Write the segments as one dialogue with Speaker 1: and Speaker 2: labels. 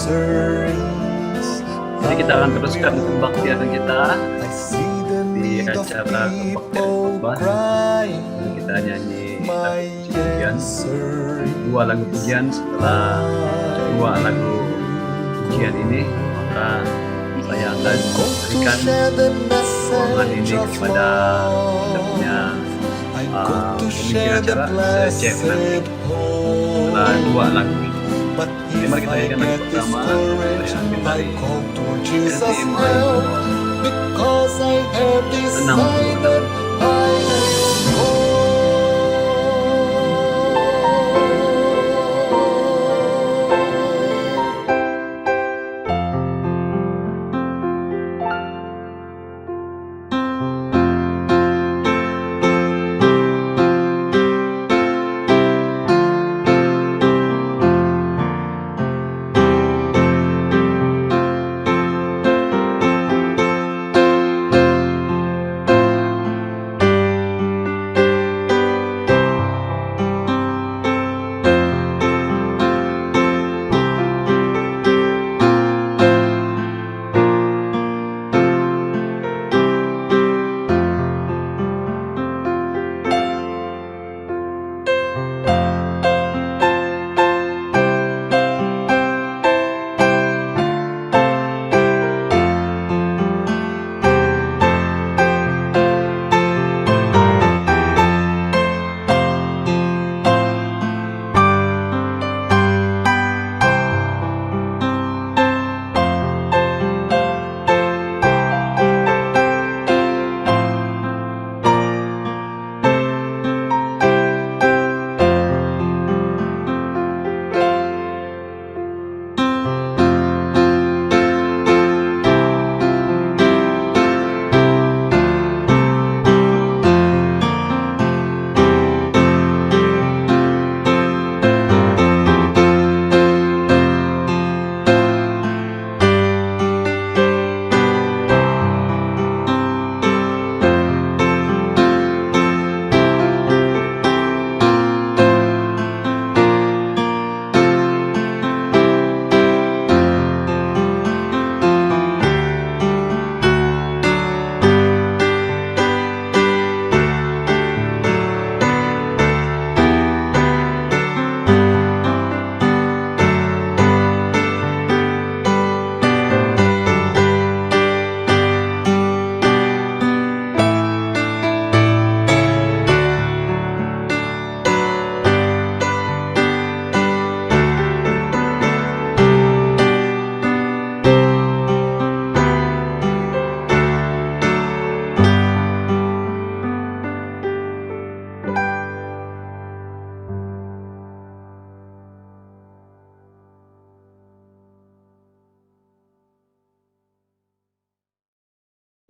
Speaker 1: Jadi kita akan teruskan kebaktian kita di acara kebaktian khotbah. Kita nyanyi lagu pujian, 2 lagu pujian. Setelah 2 lagu pujian ini, maka saya akan memberikan ruangan ini kepada kita punya pemimpin acara, Jeff nanti. Setelah 2 lagu ini. Jadi mari kita nyanyikan lagu pertama, saya ambil dari LPMI 66.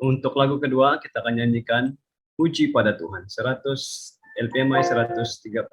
Speaker 1: Untuk lagu kedua kita akan nyanyikan Puji pada Tuhan, 100 LPMI 138.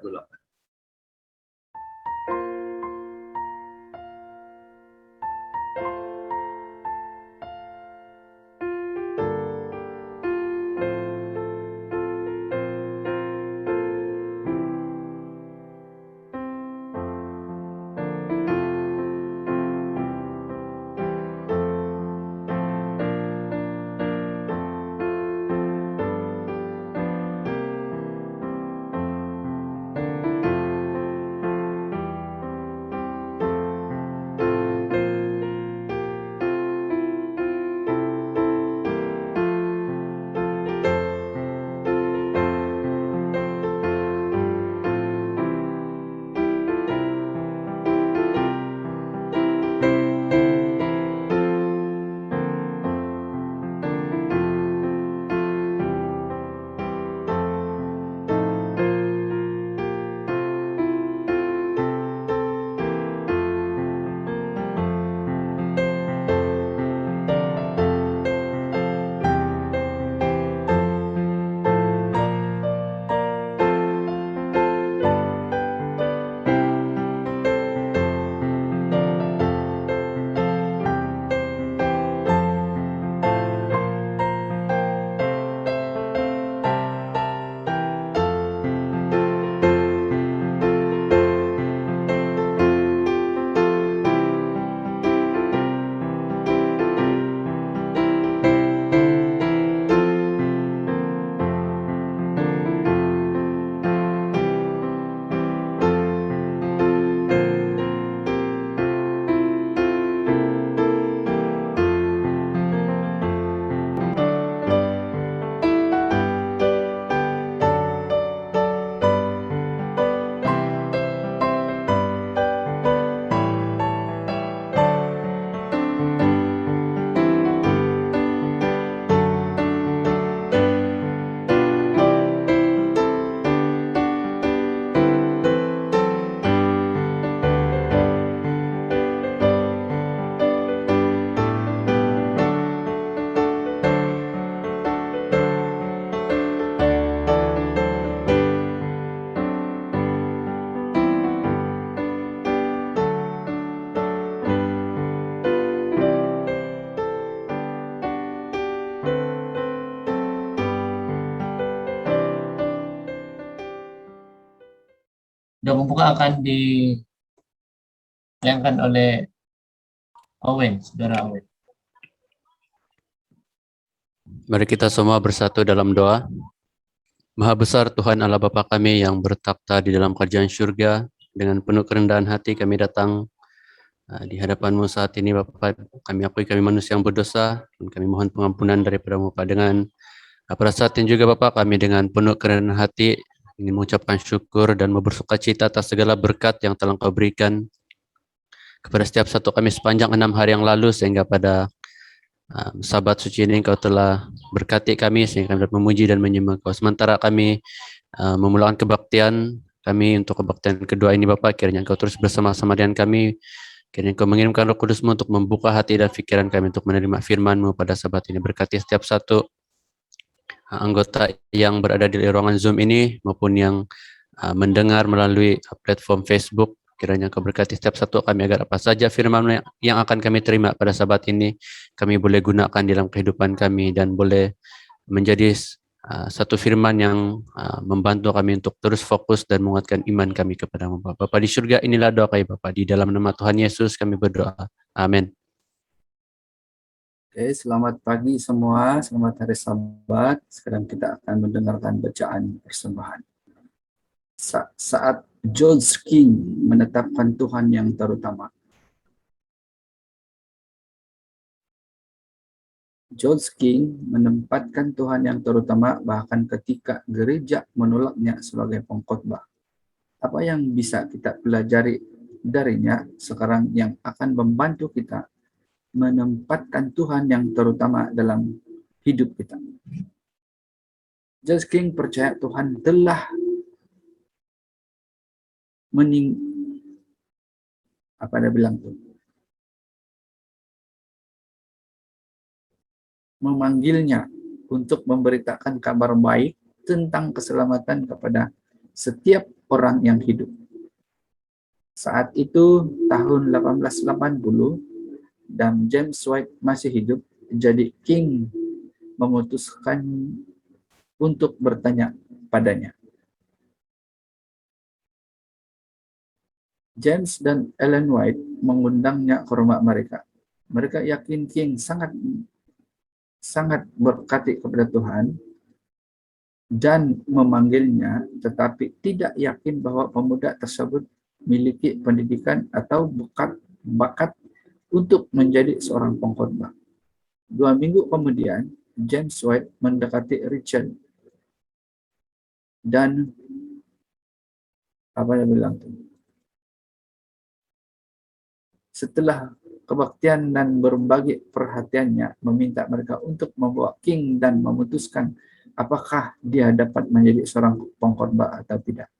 Speaker 2: Doa pembuka akan dilayangkan oleh Owen, saudara Owen.
Speaker 3: Mari kita semua bersatu dalam doa. Maha besar Tuhan Allah Bapa kami yang bertakhta di dalam kerajaan syurga, dengan penuh kerendahan hati kami datang di hadapan-Mu saat ini Bapa. Kami akui kami manusia yang berdosa dan kami mohon pengampunan daripada-Mu Bapa. Dengan pada saat ini juga Bapa, kami dengan penuh kerendahan hati ingin mengucapkan syukur dan bersukacita atas segala berkat yang telah Engkau berikan kepada setiap satu kami sepanjang 6 hari yang lalu, sehingga pada Sabat suci ini Engkau telah berkati kami sehingga kami dapat memuji dan menyembah Engkau. Sementara kami memulakan kebaktian kami untuk kebaktian kedua ini Bapa, kiranya Engkau terus bersama-sama dengan kami. Kiranya Engkau mengirimkan Roh Kudus-Mu untuk membuka hati dan pikiran kami untuk menerima firman-Mu pada sabat ini. Berkati setiap satu anggota yang berada di ruangan Zoom ini maupun yang mendengar melalui platform Facebook. Kiranya Engkau berkati setiap satu kami agar apa saja firman yang akan kami terima pada sabat ini kami boleh gunakan dalam kehidupan kami dan boleh menjadi satu firman yang membantu kami untuk terus fokus dan menguatkan iman kami kepada-Mu Bapa. Bapa di surga, inilah doa kami Bapa. Di dalam nama Tuhan Yesus kami berdoa. Amin.
Speaker 4: Oke, selamat pagi semua, selamat hari Sabat. Sekarang kita akan mendengarkan bacaan persembahan. Saat George King menetapkan Tuhan yang terutama. George King menempatkan Tuhan yang terutama bahkan ketika gereja menolaknya sebagai pengkhotbah. Apa yang bisa kita pelajari darinya sekarang yang akan membantu kita menempatkan Tuhan yang terutama dalam hidup kita. George King percaya Tuhan telah memanggilnya untuk memberitakan kabar baik tentang keselamatan kepada setiap orang yang hidup. Saat itu tahun 1880 dan James White masih hidup, jadi King memutuskan untuk bertanya padanya. James dan Ellen White mengundangnya ke rumah mereka. Mereka yakin King sangat berkati kepada Tuhan dan memanggilnya, tetapi tidak yakin bahwa pemuda tersebut memiliki pendidikan atau bakat untuk menjadi seorang pengkhotbah. 2 minggu kemudian, James White mendekati Richard dan setelah kebaktian dan berbagi perhatiannya, meminta mereka untuk membawa King dan memutuskan apakah dia dapat menjadi seorang pengkhotbah atau tidak.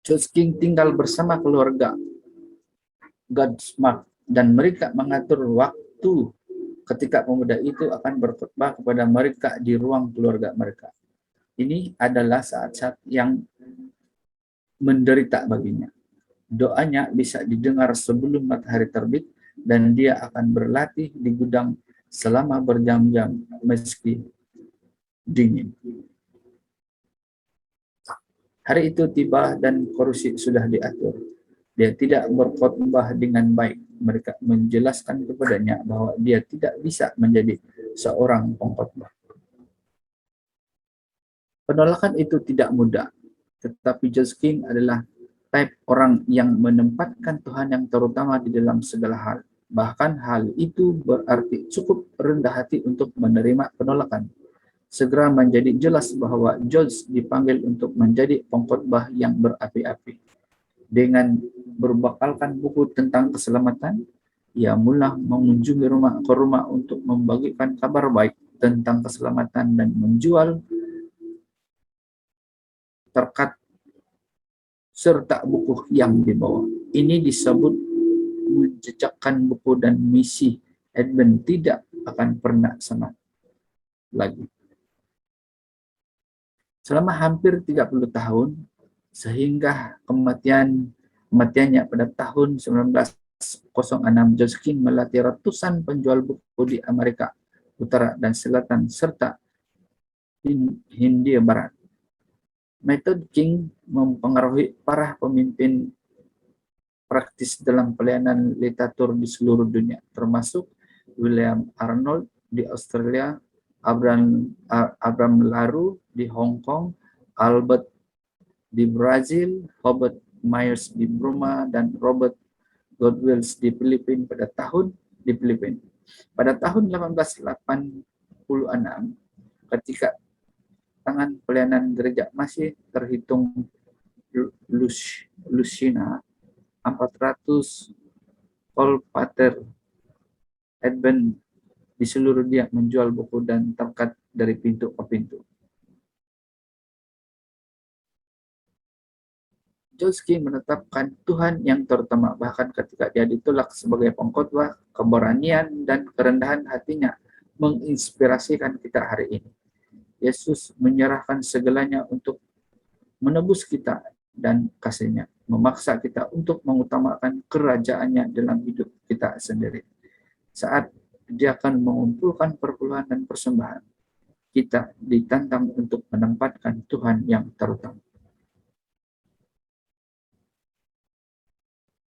Speaker 4: George King tinggal bersama keluarga Godsmack dan mereka mengatur waktu ketika pemuda itu akan berkhotbah kepada mereka di ruang keluarga mereka. Ini adalah saat-saat yang menderita baginya. Doanya bisa didengar sebelum matahari terbit dan dia akan berlatih di gudang selama berjam-jam meski dingin. Hari itu tiba dan kursi sudah diatur. Dia tidak berkhotbah dengan baik. Mereka menjelaskan kepadanya bahwa dia tidak bisa menjadi seorang pengkhotbah. Penolakan itu tidak mudah, tetapi George King adalah tipe orang yang menempatkan Tuhan yang terutama di dalam segala hal. Bahkan hal itu berarti cukup rendah hati untuk menerima penolakan. Segera menjadi jelas bahwa George dipanggil untuk menjadi pengkhotbah yang berapi-api. Dengan berbakalkan buku tentang keselamatan, ia mulai mengunjungi rumah ke rumah untuk membagikan kabar baik tentang keselamatan dan menjual terkat serta buku yang dibawa. Ini disebut menjejakkan buku dan misi Advent tidak akan pernah sama lagi. Selama hampir 30 tahun, sehingga kematiannya pada tahun 1906, George King melatih ratusan penjual buku di Amerika Utara dan Selatan serta Hindia Barat. Metode King mempengaruhi para pemimpin praktis dalam pelayanan literatur di seluruh dunia, termasuk William Arnold di Australia, Abraham Laru di Hong Kong, Albert di Brazil, Robert Myers di Burma, dan Robert Godwills di Filipina pada tahun 1886, ketika tangan pelayanan gereja masih terhitung lusina, 400 Kolpater Advent di seluruh dunia menjual buku dan tongkat dari pintu ke pintu. Joski menetapkan Tuhan yang terutama, bahkan ketika dia ditolak sebagai pengkhotbah. Keberanian dan kerendahan hatinya menginspirasikan kita hari ini. Yesus menyerahkan segalanya untuk menebus kita, dan kasih-Nya memaksa kita untuk mengutamakan kerajaannya dalam hidup kita sendiri. Saat dia akan mengumpulkan perpuluhan dan persembahan, kita ditantang untuk menempatkan Tuhan yang terutama.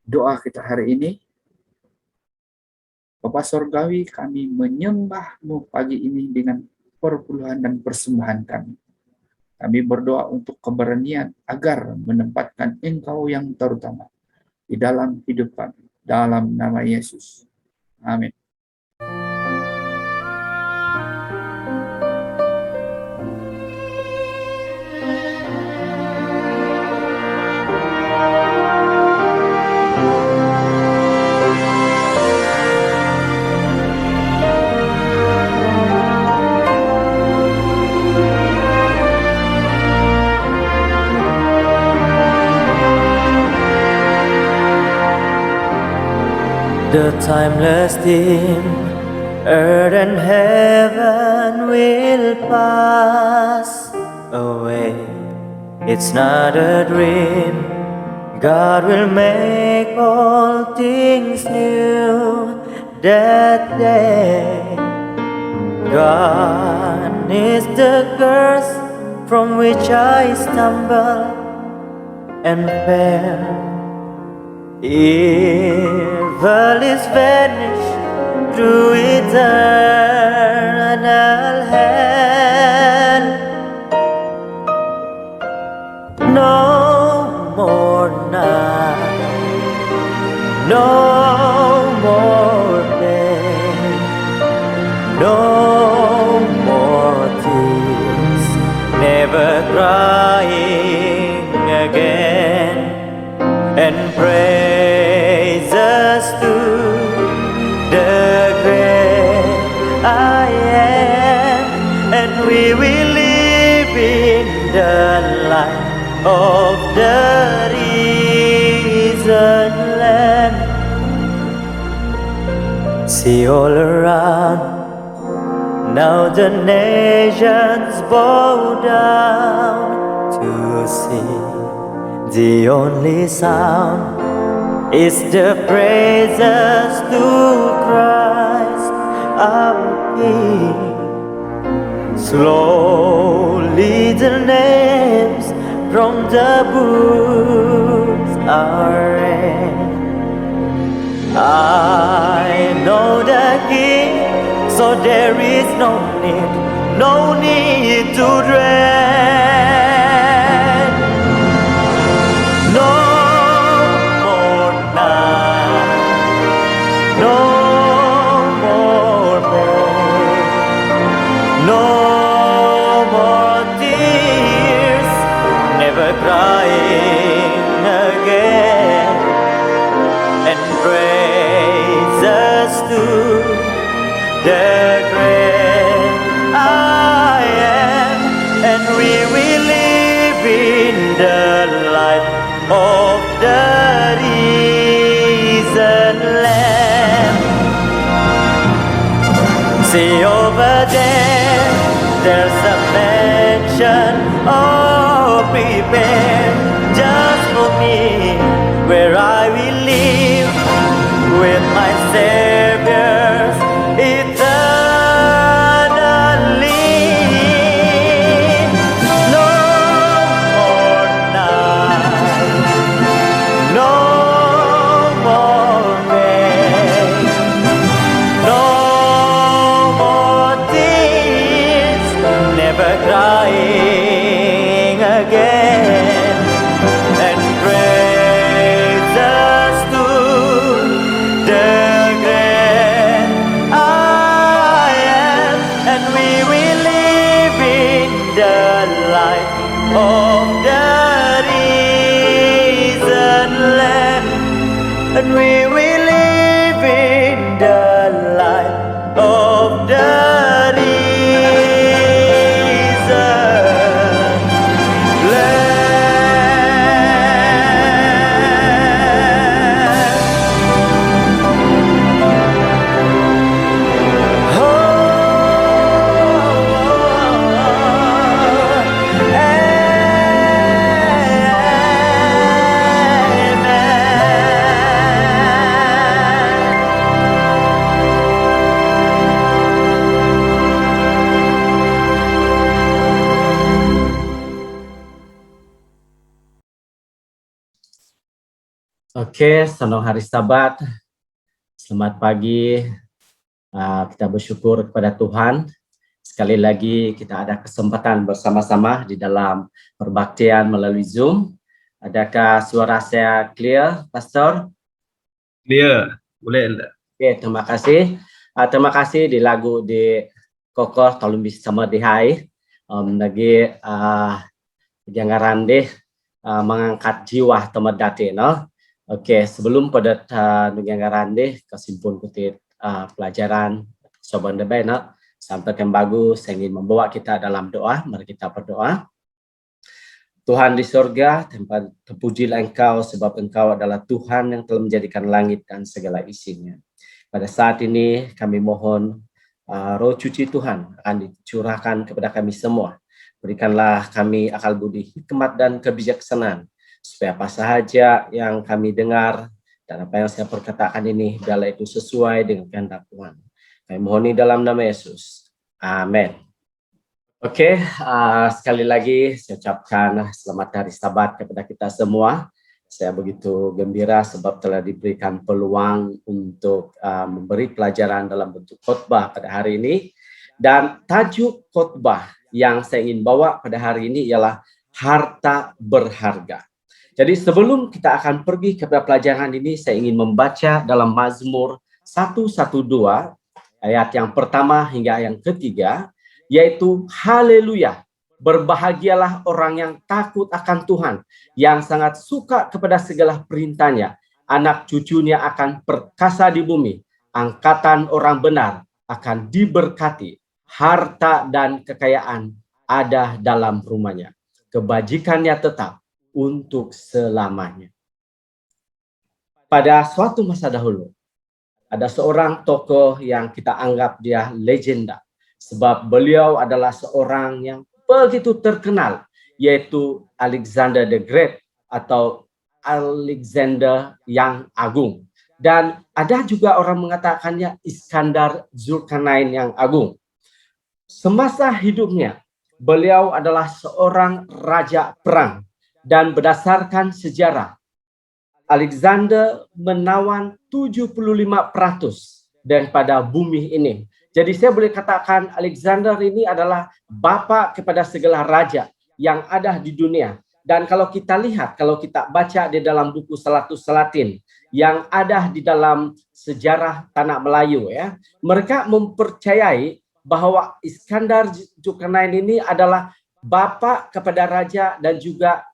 Speaker 4: Doa kita hari ini, Bapa Sorgawi, kami menyembah-Mu pagi ini dengan perpuluhan dan persembahan kami. Kami berdoa untuk keberanian agar menempatkan Engkau yang terutama di dalam hidup kami. Dalam nama Yesus. Amin.
Speaker 5: The timeless theme, earth and heaven will pass away. It's not a dream, God will make all things new that day. Gone is the curse from which I stumbled and fell. Evil is vanished through eternal hand. No more night, no more pain, no more tears, never crying again. And praises to the great I am, and we will live in the light of the risen Lamb. See all around, now the nations bow down to see. The only sound is the praises to Christ our King. Slowly the names from the books are read. I know the King, so there is no need to dread. No more night, no more pain, no more tears, never crying again. And praises to the great I am, and we will live in the light of the risen Lamb. See over there, there's a mansion all prepared just for me, where I will live with my Savior's eternally. No more we will live in the light of the risen Lamb.
Speaker 6: Oke, selamat hari Sabat. Selamat pagi. Kita bersyukur kepada Tuhan. Sekali lagi kita ada kesempatan bersama-sama di dalam perbaktian melalui Zoom. Adakah suara saya clear, Pastor?
Speaker 1: Clear, boleh enggak?
Speaker 6: Oke, terima kasih. Terima kasih di lagu di Kokoh tolong bisa sama di hai. Lagi jangan deh mengangkat jiwa temedati, no? Oke, sebelum pada nunggangaran deh kesimpul kutip pelajaran sobat debat, no? Sampaikan bagus, saya ingin membawa kita dalam doa. Mari kita berdoa. Tuhan di surga, tempat terpujilah Engkau sebab Engkau adalah Tuhan yang telah menjadikan langit dan segala isinya. Pada saat ini kami mohon roh suci Tuhan akan dicurahkan kepada kami semua. Berikanlah kami akal budi, hikmat dan kebijaksanaan supaya apa sahaja yang kami dengar dan apa yang saya perkatakan ini biarlah itu sesuai dengan kehendak Tuhan. Kami mohon di dalam nama Yesus. Amin. Oke, sekali lagi saya ucapkan selamat hari Sabat kepada kita semua. Saya begitu gembira sebab telah diberikan peluang untuk memberi pelajaran dalam bentuk khotbah pada hari ini. Dan tajuk khotbah yang saya ingin bawa pada hari ini ialah harta berharga. Jadi sebelum kita akan pergi kepada pelajaran ini, saya ingin membaca dalam Mazmur 112 ayat yang pertama hingga yang ketiga, yaitu haleluya, berbahagialah orang yang takut akan Tuhan, yang sangat suka kepada segala perintahnya. Anak cucunya akan perkasa di bumi, angkatan orang benar akan diberkati, harta dan kekayaan ada dalam rumahnya. Kebajikannya tetap untuk selamanya. Pada suatu masa dahulu, ada seorang tokoh yang kita anggap dia legenda, sebab beliau adalah seorang yang begitu terkenal, yaitu Alexander the Great atau Alexander yang Agung. Dan ada juga orang mengatakannya Iskandar Zulkarnain yang Agung. Semasa hidupnya, beliau adalah seorang raja perang. Dan berdasarkan sejarah, Alexander menawan 75% daripada bumi ini. Jadi saya boleh katakan Alexander ini adalah bapa kepada segala raja yang ada di dunia. Dan kalau kita lihat, kalau kita baca di dalam buku Salatus Salatin yang ada di dalam sejarah tanah Melayu, ya, mereka mempercayai bahwa Iskandar Zulkarnain ini adalah bapa kepada raja dan juga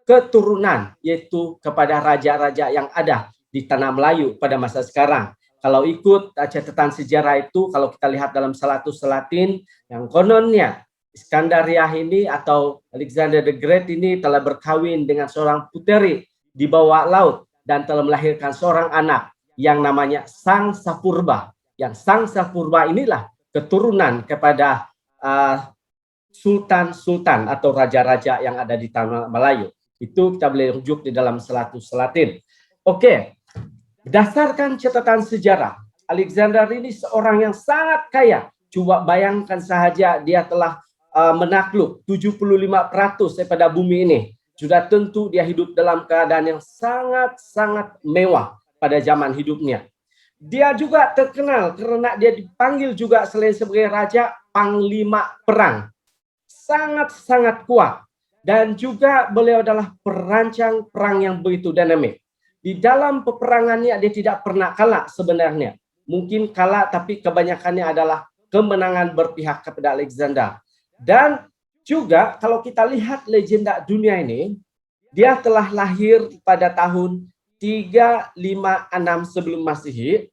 Speaker 6: keturunan, yaitu kepada raja-raja yang ada di tanah Melayu pada masa sekarang. Kalau ikut catatan sejarah itu, kalau kita lihat dalam Salatus Salatin, yang kononnya Iskandariah ini atau Alexander the Great ini telah berkawin dengan seorang puteri di bawah laut dan telah melahirkan seorang anak yang namanya Sang Sapurba. Yang Sang Sapurba inilah keturunan kepada sultan-sultan atau raja-raja yang ada di tanah Melayu. Itu kita boleh rujuk di dalam Salatus Salatin. Oke, berdasarkan catatan sejarah, Alexander ini seorang yang sangat kaya. Coba bayangkan sahaja dia telah menakluk 75% daripada bumi ini. Sudah tentu dia hidup dalam keadaan yang sangat-sangat mewah pada zaman hidupnya. Dia juga terkenal karena dia dipanggil juga selain sebagai raja, panglima perang. Sangat-sangat kuat. Dan juga beliau adalah perancang perang yang begitu dinamik. Di dalam peperangannya dia tidak pernah kalah sebenarnya. Mungkin kalah tapi kebanyakannya adalah kemenangan berpihak kepada Alexander. Dan juga kalau kita lihat legenda dunia ini, dia telah lahir pada tahun 356 sebelum Masehi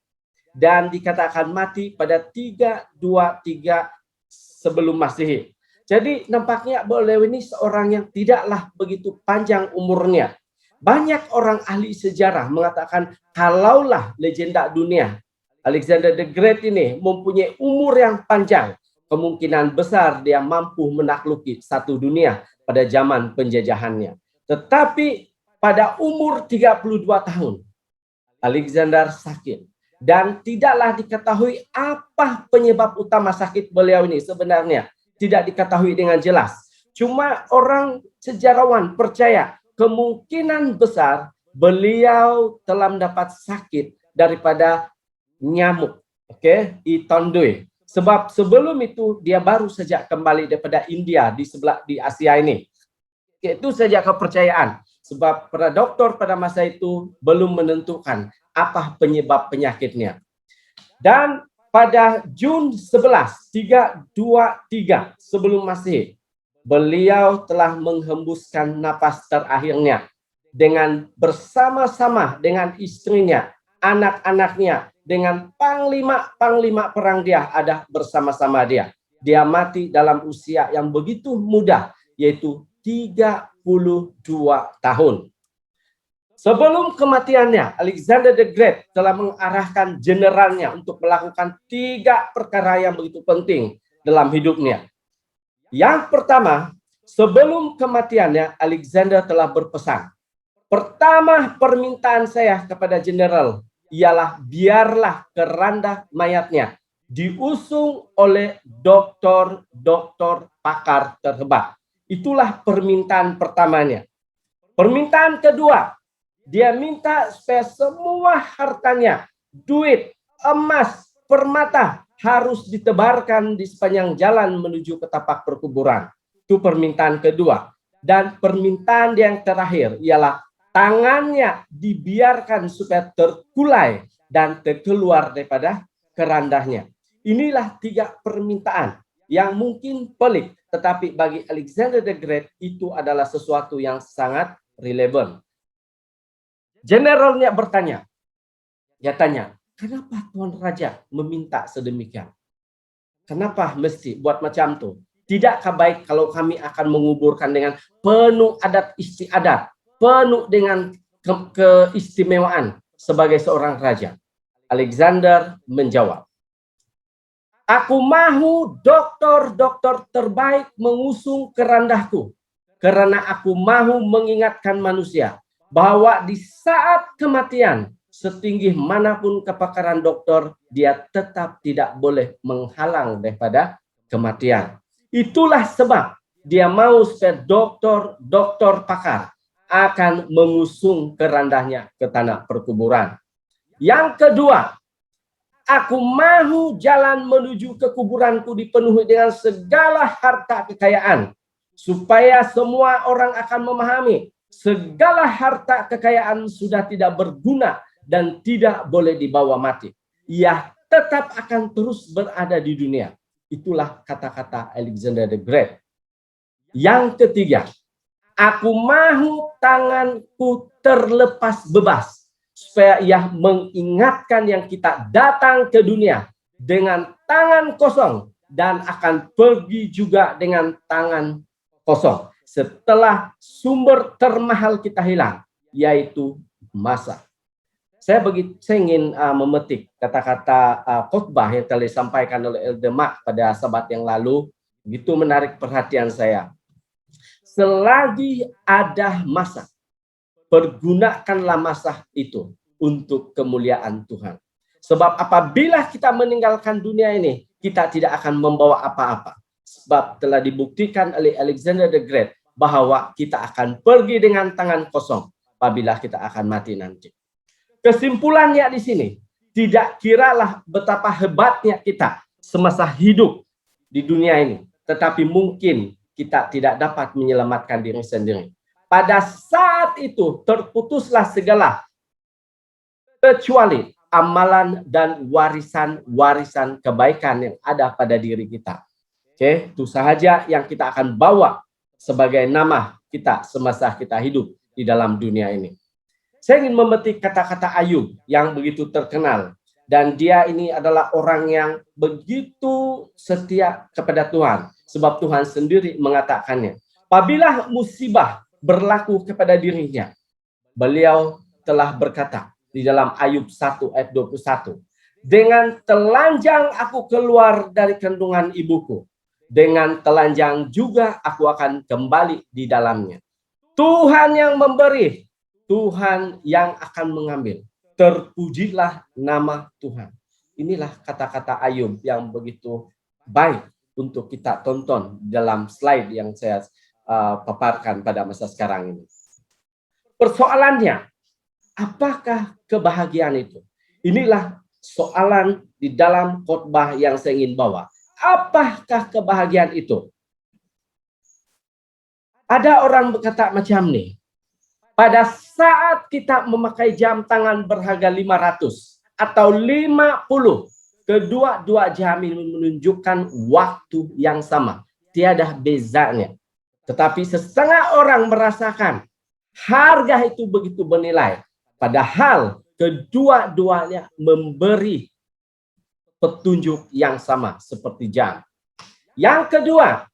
Speaker 6: dan dikatakan mati pada 323 sebelum Masehi. Jadi nampaknya beliau ini seorang yang tidaklah begitu panjang umurnya. Banyak orang ahli sejarah mengatakan kalaulah legenda dunia Alexander the Great ini mempunyai umur yang panjang, kemungkinan besar dia mampu menakluki satu dunia pada zaman penjajahannya. Tetapi pada umur 32 tahun, Alexander sakit. Dan tidaklah diketahui apa penyebab utama sakit beliau ini sebenarnya. Tidak diketahui dengan jelas. Cuma orang sejarawan percaya kemungkinan besar beliau telah mendapat sakit daripada nyamuk. Itondui. Sebab sebelum itu dia baru saja kembali daripada India di Asia ini. Itu saja kepercayaan. Sebab para doktor pada masa itu belum menentukan apa penyebab penyakitnya. Dan pada Jun 11, 323 sebelum Masehi, beliau telah menghembuskan napas terakhirnya dengan bersama-sama dengan istrinya, anak-anaknya, dengan panglima-panglima perang dia ada bersama-sama dia. Dia mati dalam usia yang begitu muda, yaitu 32 tahun. Sebelum kematiannya, Alexander the Great telah mengarahkan generalnya untuk melakukan 3 perkara yang begitu penting dalam hidupnya. Yang pertama, sebelum kematiannya, Alexander telah berpesan. Pertama permintaan saya kepada general ialah biarlah keranda mayatnya diusung oleh doktor-doktor pakar terhebat. Itulah permintaan pertamanya. Permintaan kedua, dia minta supaya semua hartanya, duit, emas, permata harus ditebarkan di sepanjang jalan menuju ke tapak perkuburan. Itu permintaan kedua. Dan permintaan yang terakhir ialah tangannya dibiarkan supaya terkulai dan terkeluar daripada kerandanya. Inilah 3 permintaan yang mungkin pelik, tetapi bagi Alexander the Great itu adalah sesuatu yang sangat relevan. Generalnya bertanya, dia tanya, kenapa Tuan Raja meminta sedemikian? Kenapa mesti buat macam tu? Tidakkah baik kalau kami akan menguburkan dengan penuh adat istiadat, penuh dengan keistimewaan sebagai seorang raja? Alexander menjawab, aku mahu doktor-doktor terbaik mengusung kerandahku, karena aku mahu mengingatkan manusia bahwa di saat kematian, setinggi manapun kepakaran dokter, dia tetap tidak boleh menghalang daripada kematian. Itulah sebab dia mau supaya doktor pakar akan mengusung kerandahnya ke tanah perkuburan. Yang kedua, aku mahu jalan menuju ke kuburanku dipenuhi dengan segala harta kekayaan, supaya semua orang akan memahami segala harta kekayaan sudah tidak berguna dan tidak boleh dibawa mati. Ia tetap akan terus berada di dunia. Itulah kata-kata Alexander the Great. Yang ketiga, aku mahu tanganku terlepas bebas, supaya ia mengingatkan yang kita datang ke dunia dengan tangan kosong dan akan pergi juga dengan tangan kosong setelah sumber termahal kita hilang, yaitu masa. Saya ingin memetik kata-kata khotbah yang telah disampaikan oleh Elder Mark pada Sabat yang lalu, begitu menarik perhatian saya. Selagi ada masa, pergunakanlah masa itu untuk kemuliaan Tuhan. Sebab apabila kita meninggalkan dunia ini, kita tidak akan membawa apa-apa. Sebab telah dibuktikan oleh Alexander the Great bahwa kita akan pergi dengan tangan kosong apabila kita akan mati nanti. Kesimpulannya di sini, tidak kiralah betapa hebatnya kita semasa hidup di dunia ini, tetapi mungkin kita tidak dapat menyelamatkan diri sendiri. Pada saat itu terputuslah segala kecuali amalan dan warisan-warisan kebaikan yang ada pada diri kita. Itu sahaja yang kita akan bawa sebagai nama kita semasa kita hidup di dalam dunia ini. Saya ingin memetik kata-kata Ayub yang begitu terkenal. Dan dia ini adalah orang yang begitu setia kepada Tuhan. Sebab Tuhan sendiri mengatakannya. Apabila musibah berlaku kepada dirinya, beliau telah berkata di dalam Ayub 1 ayat 21. Dengan telanjang aku keluar dari kandungan ibuku. Dengan telanjang juga aku akan kembali di dalamnya. Tuhan yang memberi, Tuhan yang akan mengambil. Terpujilah nama Tuhan. Inilah kata-kata Ayub yang begitu baik untuk kita tonton dalam slide yang saya paparkan pada masa sekarang ini. Persoalannya, apakah kebahagiaan itu? Inilah soalan di dalam khotbah yang saya ingin bawa. Apakah kebahagiaan itu? Ada orang berkata macam nih, pada saat kita memakai jam tangan berharga 500 atau 50, kedua-dua jam ini menunjukkan waktu yang sama. Tiada bezanya. Tetapi setengah orang merasakan harga itu begitu bernilai. Padahal kedua-duanya memberi petunjuk yang sama seperti jam. Yang kedua,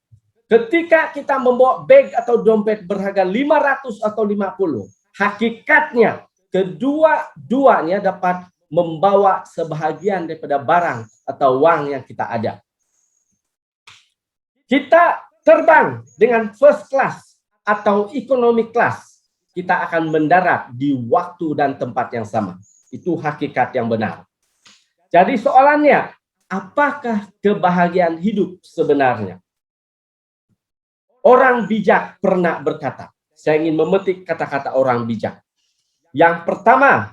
Speaker 6: ketika kita membawa bag atau dompet berharga 500 atau 50, hakikatnya kedua-duanya dapat membawa sebahagian daripada barang atau uang yang kita ada. Kita terbang dengan first class atau economic class, kita akan mendarat di waktu dan tempat yang sama. Itu hakikat yang benar. Jadi soalannya, apakah kebahagiaan hidup sebenarnya? Orang bijak pernah berkata, saya ingin memetik kata-kata orang bijak. Yang pertama,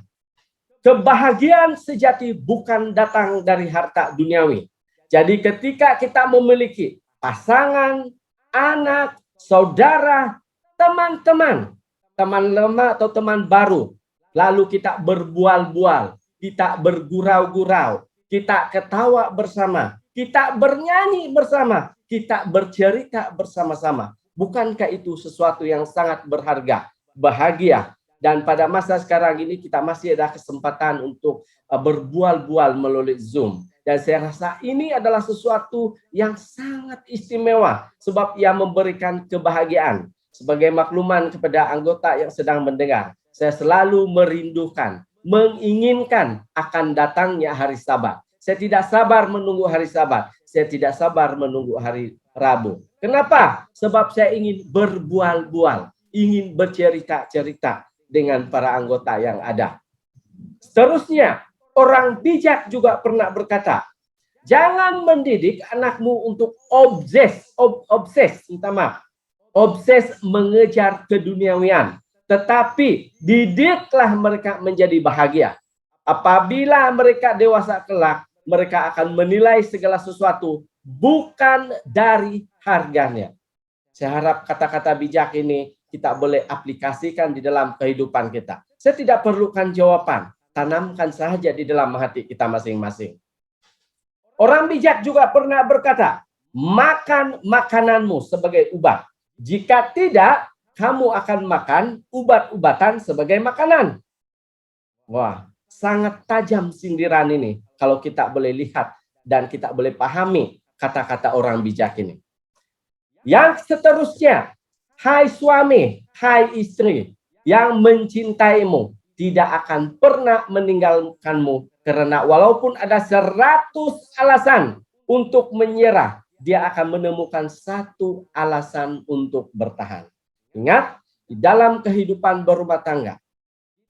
Speaker 6: kebahagiaan sejati bukan datang dari harta duniawi. Jadi ketika kita memiliki pasangan, anak, saudara, teman-teman, teman lama atau teman baru, lalu kita berbual-bual, kita bergurau-gurau, kita ketawa bersama, kita bernyanyi bersama, kita bercerita bersama-sama. Bukankah itu sesuatu yang sangat berharga, bahagia? Dan pada masa sekarang ini kita masih ada kesempatan untuk berbual-bual melalui Zoom. Dan saya rasa ini adalah sesuatu yang sangat istimewa sebab ia memberikan kebahagiaan. Sebagai makluman kepada anggota yang sedang mendengar, saya selalu merindukan, menginginkan akan datangnya hari Sabat. Saya tidak sabar menunggu hari Sabat. Saya tidak sabar menunggu hari Rabu. Kenapa? Sebab saya ingin berbual-bual, ingin bercerita-cerita dengan para anggota yang ada. Seterusnya, orang bijak juga pernah berkata, jangan mendidik anakmu untuk obses mengejar keduniawian, tetapi didiklah mereka menjadi bahagia. Apabila mereka dewasa kelak, mereka akan menilai segala sesuatu bukan dari harganya. Saya harap kata-kata bijak ini kita boleh aplikasikan di dalam kehidupan kita. Saya tidak perlukan jawaban, tanamkan saja di dalam hati kita masing-masing. Orang bijak juga pernah berkata, makan makananmu sebagai ubat. Jika tidak, kamu akan makan ubat-ubatan sebagai makanan. Wah, sangat tajam sindiran ini kalau kita boleh lihat dan kita boleh pahami kata-kata orang bijak ini. Yang seterusnya, hai suami, hai istri yang mencintaimu tidak akan pernah meninggalkanmu karena walaupun ada 100 alasan untuk menyerah, dia akan menemukan satu alasan untuk bertahan. Ingat, di dalam kehidupan berumah tangga,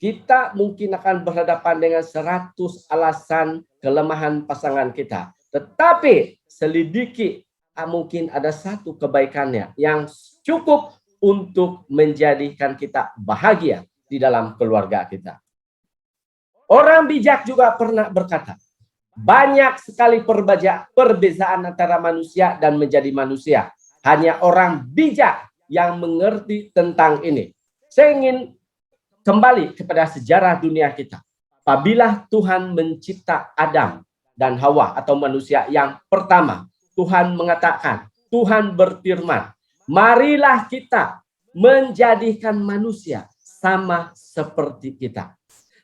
Speaker 6: kita mungkin akan berhadapan dengan 100 alasan kelemahan pasangan kita. Tetapi selidiki, mungkin ada satu kebaikannya yang cukup untuk menjadikan kita bahagia di dalam keluarga kita. Orang bijak juga pernah berkata, banyak sekali perbedaan antara manusia dan menjadi manusia. Hanya orang bijak yang mengerti tentang ini. Saya ingin kembali kepada sejarah dunia kita. Apabila Tuhan mencipta Adam dan Hawa atau manusia yang pertama, Tuhan mengatakan, Tuhan berfirman, marilah kita menjadikan manusia sama seperti kita.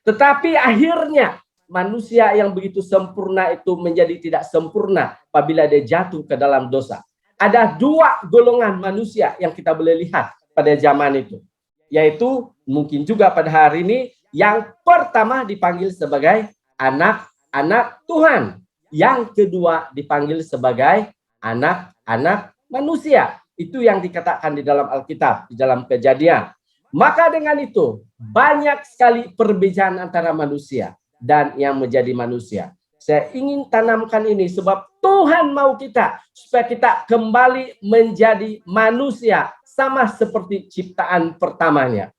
Speaker 6: Tetapi akhirnya manusia yang begitu sempurna itu menjadi tidak sempurna apabila dia jatuh ke dalam dosa. Ada dua golongan manusia yang kita boleh lihat pada zaman itu. Yaitu mungkin juga pada hari ini, yang pertama dipanggil sebagai anak-anak Tuhan. Yang kedua dipanggil sebagai anak-anak manusia. Itu yang dikatakan di dalam Alkitab, di dalam Kejadian. Maka dengan itu, banyak sekali perbedaan antara manusia dan yang menjadi manusia. Saya ingin tanamkan ini sebab Tuhan mau kita supaya kita kembali menjadi manusia sama seperti ciptaan pertamanya.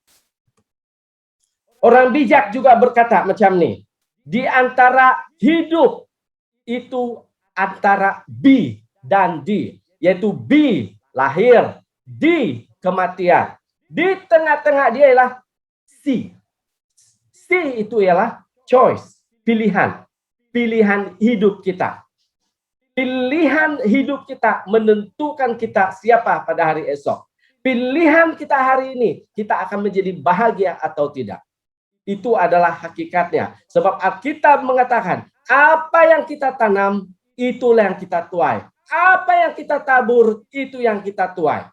Speaker 6: Orang bijak juga berkata macam ini, di antara hidup itu antara B dan D, yaitu B lahir, D kematian. Di tengah-tengah dia ialah C. C itu ialah choice, pilihan. Pilihan hidup kita. Pilihan hidup kita menentukan kita siapa pada hari esok. Pilihan kita hari ini, kita akan menjadi bahagia atau tidak. Itu adalah hakikatnya. Sebab Alkitab mengatakan, apa yang kita tanam, itulah yang kita tuai. Apa yang kita tabur, itu yang kita tuai.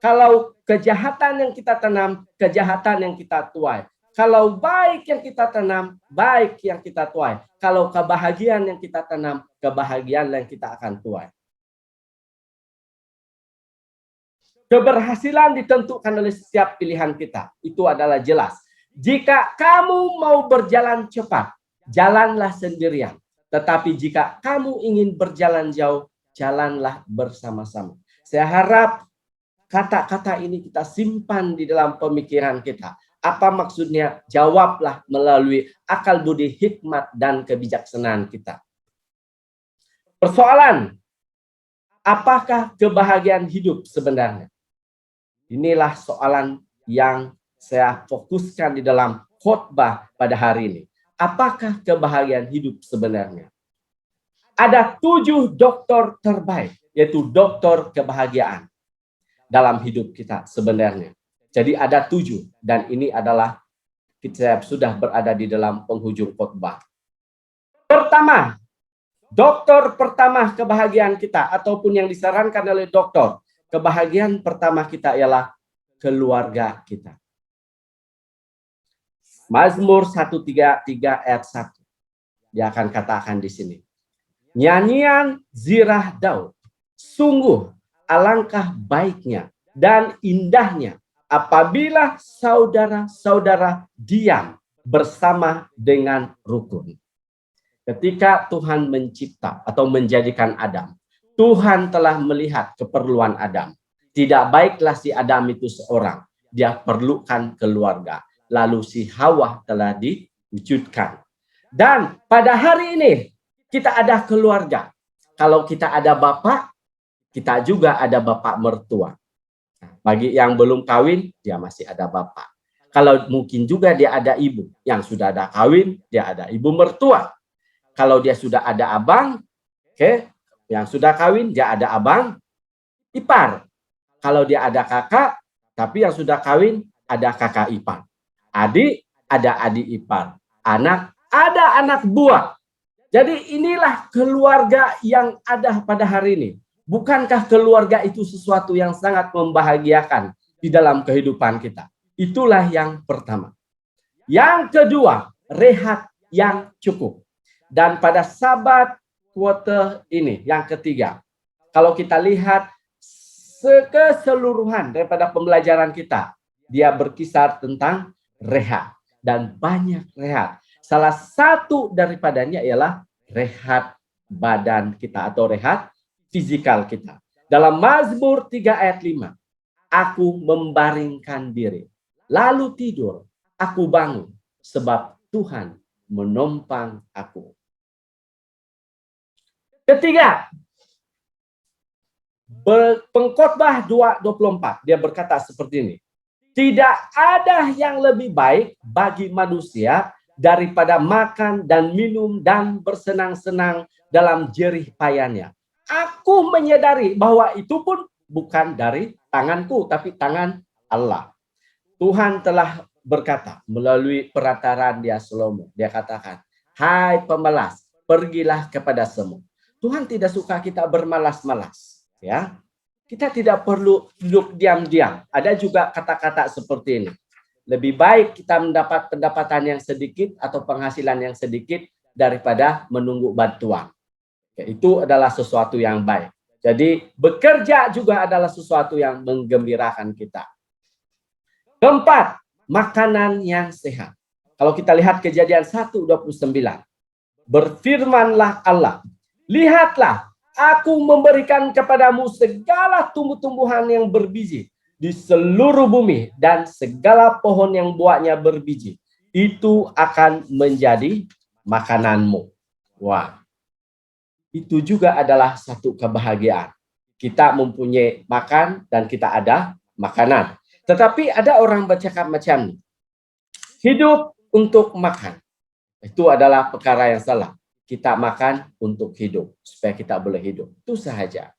Speaker 6: Kalau kejahatan yang kita tanam, kejahatan yang kita tuai. Kalau baik yang kita tanam, baik yang kita tuai. Kalau kebahagiaan yang kita tanam, kebahagiaan yang kita akan tuai. Keberhasilan ditentukan oleh setiap pilihan kita. Itu adalah jelas. Jika kamu mau berjalan cepat, jalanlah sendirian. Tetapi jika kamu ingin berjalan jauh, jalanlah bersama-sama. Saya harap kata-kata ini kita simpan di dalam pemikiran kita. Apa maksudnya? Jawablah melalui akal budi, hikmat, dan kebijaksanaan kita. Persoalan, apakah kebahagiaan hidup sebenarnya? Inilah soalan yang saya fokuskan di dalam khotbah pada hari ini. Apakah kebahagiaan hidup sebenarnya? Ada 7 dokter terbaik, yaitu dokter kebahagiaan dalam hidup kita sebenarnya. Jadi ada 7, dan ini adalah kita sudah berada di dalam penghujung khotbah. Pertama, dokter pertama kebahagiaan kita, ataupun yang disarankan oleh dokter, kebahagiaan pertama kita ialah keluarga kita. Mazmur 133 ayat 1. Dia akan katakan di sini. Nyanyian zirah Daud. Sungguh alangkah baiknya dan indahnya apabila saudara-saudara diam bersama dengan rukun. Ketika Tuhan mencipta atau menjadikan Adam, Tuhan telah melihat keperluan Adam. Tidak baiklah si Adam itu seorang. Dia perlukan keluarga. Lalu si Hawa telah diwujudkan. Dan pada hari ini kita ada keluarga. Kalau kita ada bapak, kita juga ada bapak mertua. Bagi yang belum kawin, dia masih ada bapak. Kalau mungkin juga dia ada ibu. Yang sudah ada kawin, dia ada ibu mertua. Kalau dia sudah ada abang, yang sudah kawin, dia ada abang ipar. Kalau dia ada kakak, tapi yang sudah kawin, ada kakak ipar. Adik, ada adik ipar. Anak, ada anak buah. Jadi inilah keluarga yang ada pada hari ini. Bukankah keluarga itu sesuatu yang sangat membahagiakan di dalam kehidupan kita? Itulah yang pertama. Yang kedua, rehat yang cukup. Dan pada Sabat kuarter ini, yang ketiga, kalau kita lihat keseluruhan daripada pembelajaran kita, dia berkisar tentang rehat dan banyak rehat. Salah satu daripadanya ialah rehat badan kita atau rehat fisikal kita. Dalam Mazmur 3 ayat 5, aku membaringkan diri, lalu tidur, aku bangun, sebab Tuhan menopang aku. Ketiga, Pengkhotbah 2:24, dia berkata seperti ini. Tidak ada yang lebih baik bagi manusia daripada makan dan minum dan bersenang-senang dalam jerih payahnya. Aku menyadari bahwa itu pun bukan dari tanganku, tapi tangan Allah. Tuhan telah berkata melalui perkataan dia Salomo. Dia katakan, hai pemalas, pergilah kepada semua. Tuhan tidak suka kita bermalas-malas. Ya, kita tidak perlu duduk diam-diam. Ada juga kata-kata seperti ini. Lebih baik kita mendapat pendapatan yang sedikit atau penghasilan yang sedikit daripada menunggu bantuan. Ya, itu adalah sesuatu yang baik. Jadi bekerja juga adalah sesuatu yang menggembirakan kita. Keempat, makanan yang sehat. Kalau kita lihat Kejadian 1:29. Berfirmanlah Allah, lihatlah, aku memberikan kepadamu segala tumbuh-tumbuhan yang berbiji di seluruh bumi dan segala pohon yang buahnya berbiji. Itu akan menjadi makananmu. Wah, itu juga adalah satu kebahagiaan. Kita mempunyai makan dan kita ada makanan. Tetapi ada orang bercakap macam ini. Hidup untuk makan. Itu adalah perkara yang salah. Kita makan untuk hidup. Supaya kita boleh hidup. Itu sahaja.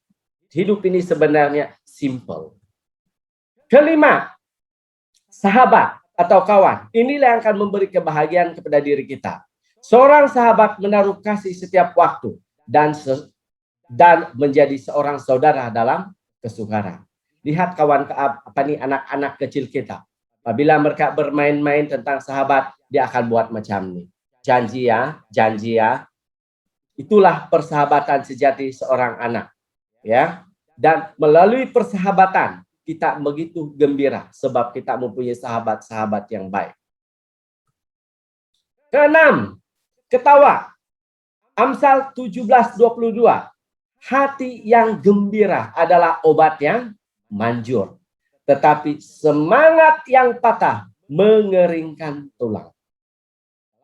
Speaker 6: Hidup ini sebenarnya simple. Kelima, sahabat atau kawan. Inilah yang akan memberi kebahagiaan kepada diri kita. Seorang sahabat menaruh kasih setiap waktu. Dan menjadi seorang saudara dalam kesukaran. Lihat kawan anak-anak kecil kita. Apabila mereka bermain-main tentang sahabat, dia akan buat macam ini. Janji ya. Itulah persahabatan sejati seorang anak. Ya. Dan melalui persahabatan, kita begitu gembira sebab kita mempunyai sahabat-sahabat yang baik. Keenam, ketawa. Amsal 17:22. Hati yang gembira adalah obat yang manjur. Tetapi semangat yang patah mengeringkan tulang.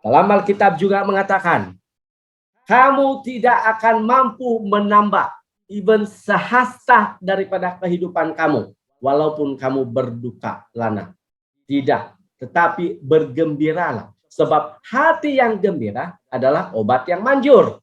Speaker 6: Dalam Alkitab juga mengatakan, kamu tidak akan mampu menambah even sehasta daripada kehidupan kamu. Walaupun kamu berduka lana. Tidak, tetapi bergembiralah. Sebab hati yang gembira adalah obat yang manjur.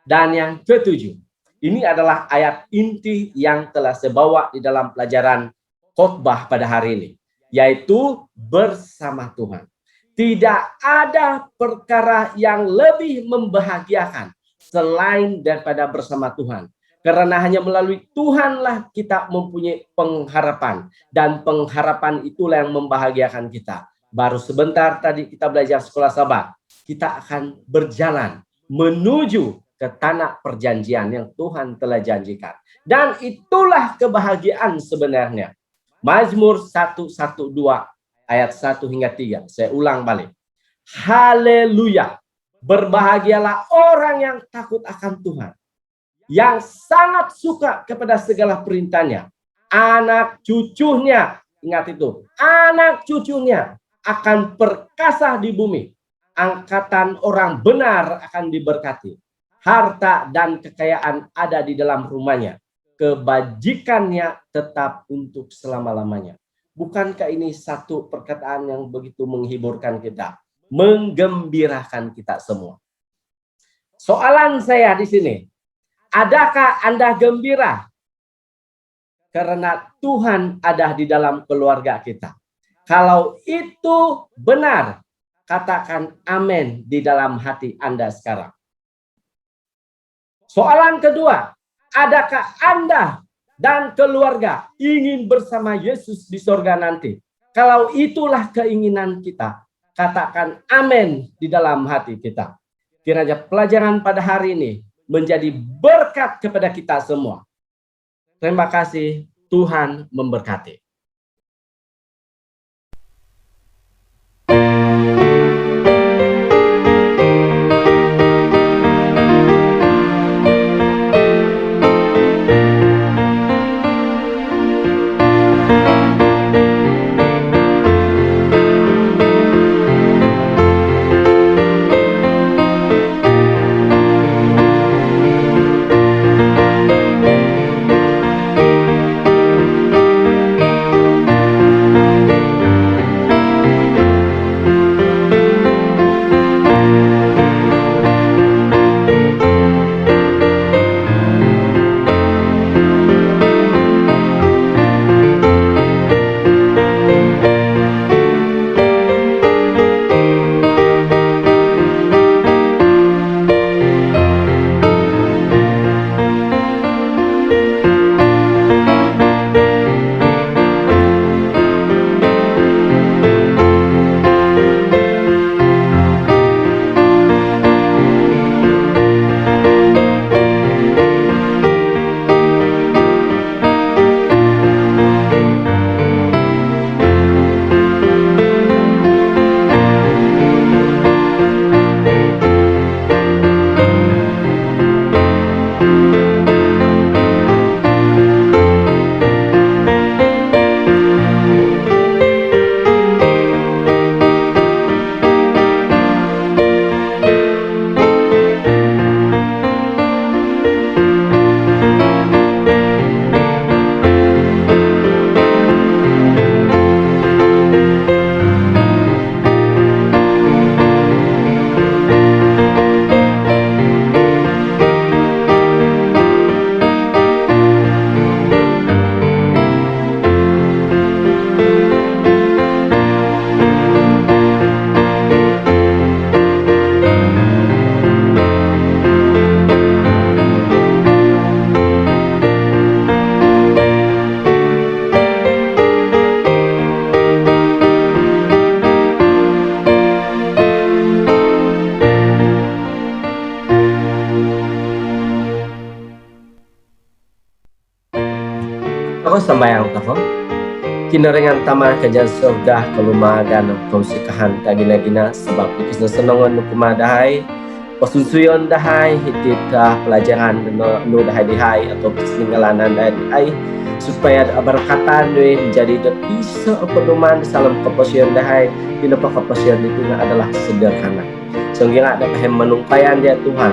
Speaker 6: Dan yang ketujuh, ini adalah ayat inti yang telah saya bawa di dalam pelajaran khotbah pada hari ini. Yaitu bersama Tuhan. Tidak ada perkara yang lebih membahagiakan selain daripada bersama Tuhan. Karena hanya melalui Tuhanlah kita mempunyai pengharapan. Dan pengharapan itulah yang membahagiakan kita. Baru sebentar tadi kita belajar sekolah sahabat. Kita akan berjalan menuju ke tanah perjanjian yang Tuhan telah janjikan. Dan itulah kebahagiaan sebenarnya. Mazmur 112 ayat 1 hingga 3. Saya ulang balik. Haleluya. Berbahagialah orang yang takut akan Tuhan. Yang sangat suka kepada segala perintahnya. Anak cucunya. Ingat itu. Anak cucunya akan perkasa di bumi. Angkatan orang benar akan diberkati. Harta dan kekayaan ada di dalam rumahnya. Kebajikannya tetap untuk selama-lamanya. Bukankah ini satu perkataan yang begitu menghiburkan kita? Menggembirakan kita semua. Soalan saya di sini. Adakah Anda gembira? Karena Tuhan ada di dalam keluarga kita. Kalau itu benar, katakan amin di dalam hati Anda sekarang. Soalan kedua, adakah Anda dan keluarga ingin bersama Yesus di sorga nanti? Kalau itulah keinginan kita, katakan amin di dalam hati kita. Kiranya pelajaran pada hari ini menjadi berkat kepada kita semua. Terima kasih, Tuhan memberkati. Tokoh sembayang toho. Kinaringan tama kajan surga kalumagan kau sikahan kagina-gina sebab ikis senongan nukumadahay pasunsuyon dahay hitita pelajaran nu dahay dihay atau keseningalanan dahay supaya berkatan menjadi bisa pedoman dalam keposian dahay kenapa keposian itu adalah sederhana sehingga ada pahem menungkayan dia Tuhan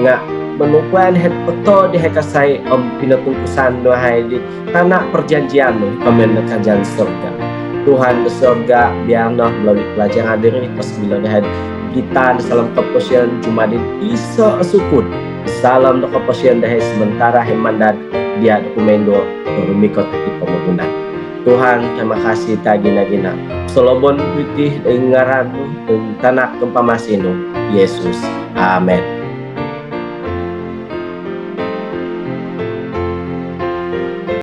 Speaker 6: nggak menungkayan het peto di hekasai pinatungkusan dahay di tanah perjanjian komen kajian surga Tuhan di surga biarlah melalui pelajaran diri pas bila dahay kita dalam keposian cuma di bisa sukun salam keposian dahay sementara hemandat dia dokumendo rumikot di pembangunan Tuhan terima kasih tagina-gina Solomon putih dengaran tanah kempamasinu Yesus amin.